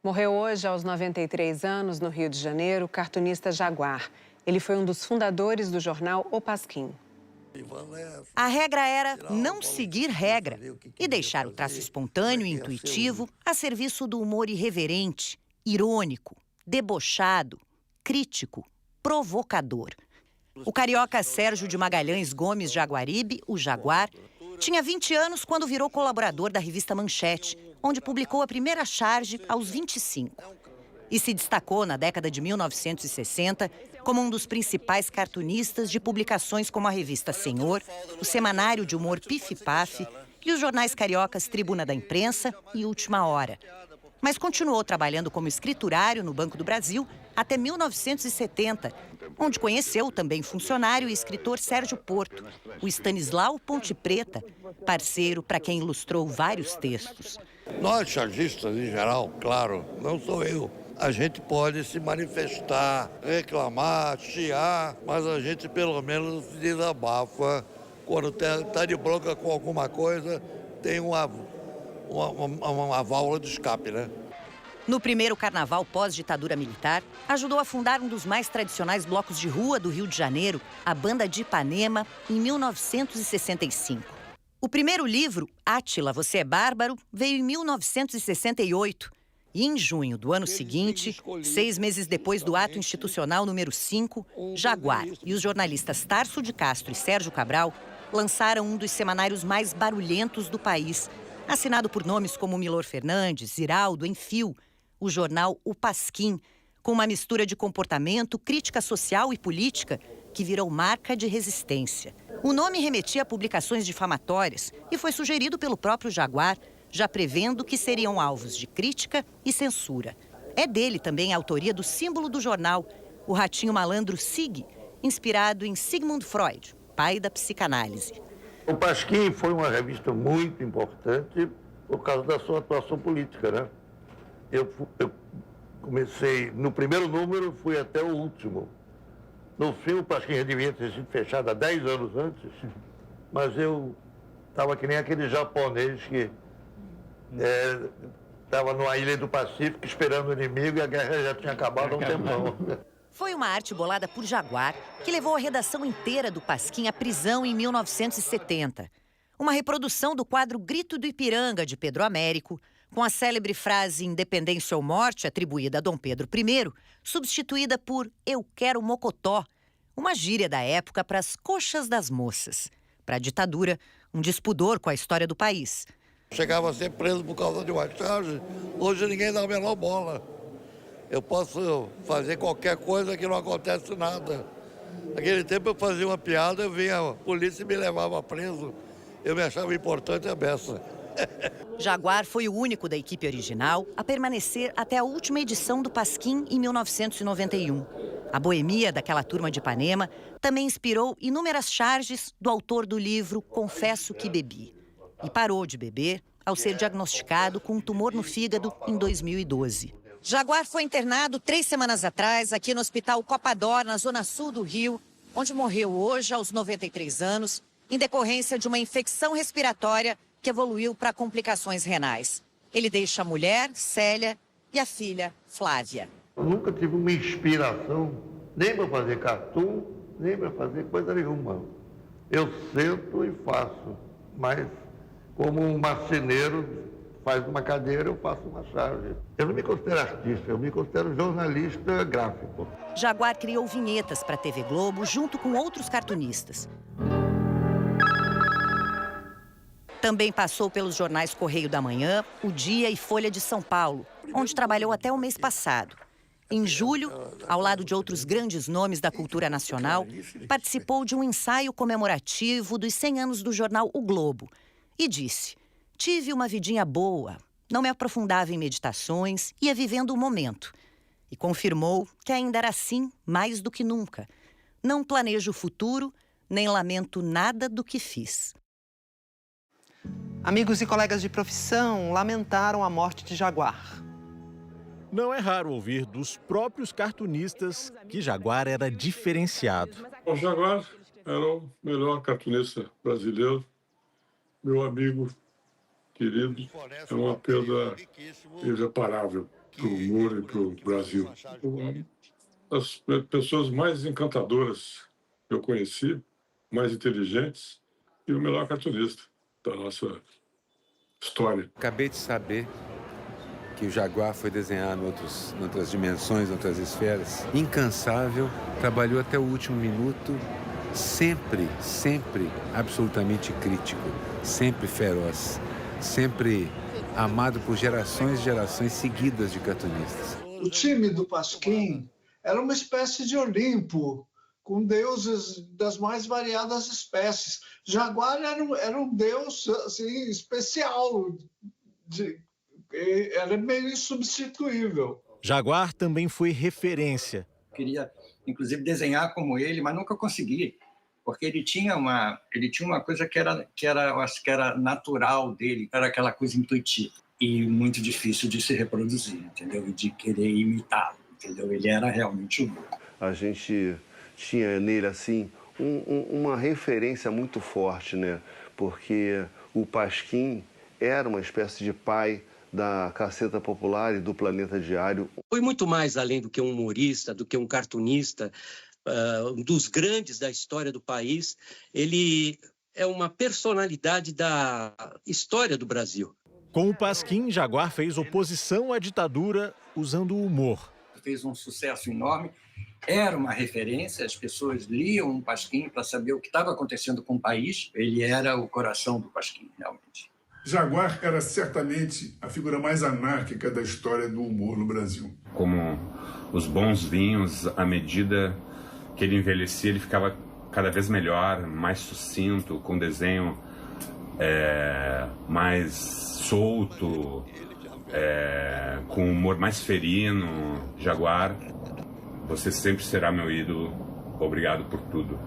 Morreu hoje, aos 93 anos, no Rio de Janeiro, o cartunista Jaguar. Ele foi um dos fundadores do jornal O Pasquim. A regra era não seguir regra e deixar o traço espontâneo e intuitivo a serviço do humor irreverente, irônico, debochado, crítico, provocador. O carioca Sérgio de Magalhães Gomes Jaguaribe, o Jaguar, tinha 20 anos quando virou colaborador da revista Manchete, onde publicou a primeira charge aos 25. E se destacou na década de 1960 como um dos principais cartunistas de publicações como a revista Senhor, o semanário de humor Pif Paf e os jornais cariocas Tribuna da Imprensa e Última Hora. Mas continuou trabalhando como escriturário no Banco do Brasil até 1970, onde conheceu o também funcionário e escritor Sérgio Porto, o Stanislau Ponte Preta, parceiro para quem ilustrou vários textos. Nós, chargistas, em geral, claro, não sou eu. A gente pode se manifestar, reclamar, chiar, mas a gente pelo menos desabafa. Quando está de bronca com alguma coisa, tem uma válvula de escape, né? No primeiro carnaval pós-ditadura militar, ajudou a fundar um dos mais tradicionais blocos de rua do Rio de Janeiro, a Banda de Ipanema, em 1965. O primeiro livro, Átila, Você é Bárbaro, veio em 1968. E em junho do ano seguinte, 6 meses depois do ato institucional número 5, Jaguar e os jornalistas Tarso de Castro e Sérgio Cabral lançaram um dos semanários mais barulhentos do país, assinado por nomes como Milor Fernandes, Ziraldo, Enfio, o jornal O Pasquim, com uma mistura de comportamento, crítica social e política que virou marca de resistência. O nome remetia a publicações difamatórias e foi sugerido pelo próprio Jaguar, já prevendo que seriam alvos de crítica e censura. É dele também a autoria do símbolo do jornal, o ratinho malandro Sig, inspirado em Sigmund Freud, pai da psicanálise. O Pasquim foi uma revista muito importante por causa da sua atuação política, né? Eu comecei no primeiro número, fui até o último. No fim, o Pasquim devia ter sido fechado há 10 anos antes, mas eu estava que nem aquele japonês que estava numa ilha do Pacífico esperando o inimigo e a guerra já tinha acabado há um tempão. Foi uma arte bolada por Jaguar que levou a redação inteira do Pasquim à prisão em 1970. Uma reprodução do quadro Grito do Ipiranga, de Pedro Américo, com a célebre frase Independência ou Morte, atribuída a Dom Pedro I, substituída por Eu Quero Mocotó, uma gíria da época para as coxas das moças. Para a ditadura, um despudor com a história do país. Chegava a ser preso por causa de uma charge, hoje ninguém dá a menor bola. Eu posso fazer qualquer coisa que não acontece nada. Naquele tempo eu fazia uma piada, vinha a polícia e me levava preso. Eu me achava importante a beça. Jaguar foi o único da equipe original a permanecer até a última edição do Pasquim em 1991. A boemia daquela turma de Ipanema também inspirou inúmeras charges do autor do livro Confesso que Bebi. E parou de beber ao ser diagnosticado com um tumor no fígado em 2012. Jaguar foi internado 3 semanas atrás aqui no Hospital Copador, na zona sul do Rio, onde morreu hoje aos 93 anos, em decorrência de uma infecção respiratória que evoluiu para complicações renais. Ele deixa a mulher, Célia, e a filha, Flávia. Eu nunca tive uma inspiração, nem para fazer cartoon, nem para fazer coisa nenhuma. Eu sento e faço, mas como um marceneiro faz uma cadeira, eu faço uma charge. Eu não me considero artista, eu me considero jornalista gráfico. Jaguar criou vinhetas para a TV Globo junto com outros cartunistas. Também passou pelos jornais Correio da Manhã, O Dia e Folha de São Paulo, onde trabalhou até o mês passado. Em julho, ao lado de outros grandes nomes da cultura nacional, participou de um ensaio comemorativo dos 100 anos do jornal O Globo e disse: tive uma vidinha boa, não me aprofundava em meditações, ia vivendo o momento. E confirmou que ainda era assim mais do que nunca. Não planejo o futuro, nem lamento nada do que fiz. Amigos e colegas de profissão lamentaram a morte de Jaguar. Não é raro ouvir dos próprios cartunistas que Jaguar era diferenciado. O Jaguar era o melhor cartunista brasileiro, meu amigo querido, é uma perda irreparável. para o humor e para o Brasil. As pessoas mais encantadoras que eu conheci, mais inteligentes e o melhor cartunista da nossa história. Acabei de saber que o Jaguar foi desenhado em outras dimensões, em outras esferas. Incansável, trabalhou até o último minuto, sempre absolutamente crítico, sempre feroz, sempre amado por gerações e gerações seguidas de cartunistas. O time do Pasquim era uma espécie de Olimpo, com deuses das mais variadas espécies. Jaguar era um deus assim, especial, era meio insubstituível. Jaguar também foi referência. Queria, inclusive, desenhar como ele, mas nunca consegui, porque ele tinha uma coisa que eu acho que era natural dele, era aquela coisa intuitiva e muito difícil de se reproduzir, entendeu? E de querer imitá-lo, entendeu? Ele era realmente único. A gente tinha nele assim uma referência muito forte, né? Porque o Pasquim era uma espécie de pai da Gazeta Popular e do Planeta Diário. Foi muito mais além do que um humorista, do que um cartunista, um dos grandes da história do país. Ele é uma personalidade da história do Brasil. Com o Pasquim, Jaguar fez oposição à ditadura usando o humor. Fez um sucesso enorme, era uma referência, as pessoas liam o Pasquim para saber o que estava acontecendo com o país. Ele era o coração do Pasquim, realmente. Jaguar era certamente a figura mais anárquica da história do humor no Brasil. Como os bons vinhos, à medida que ele envelhecia, ele ficava cada vez melhor, mais sucinto, com desenho mais solto, com humor mais ferino. Jaguar, você sempre será meu ídolo. Obrigado por tudo.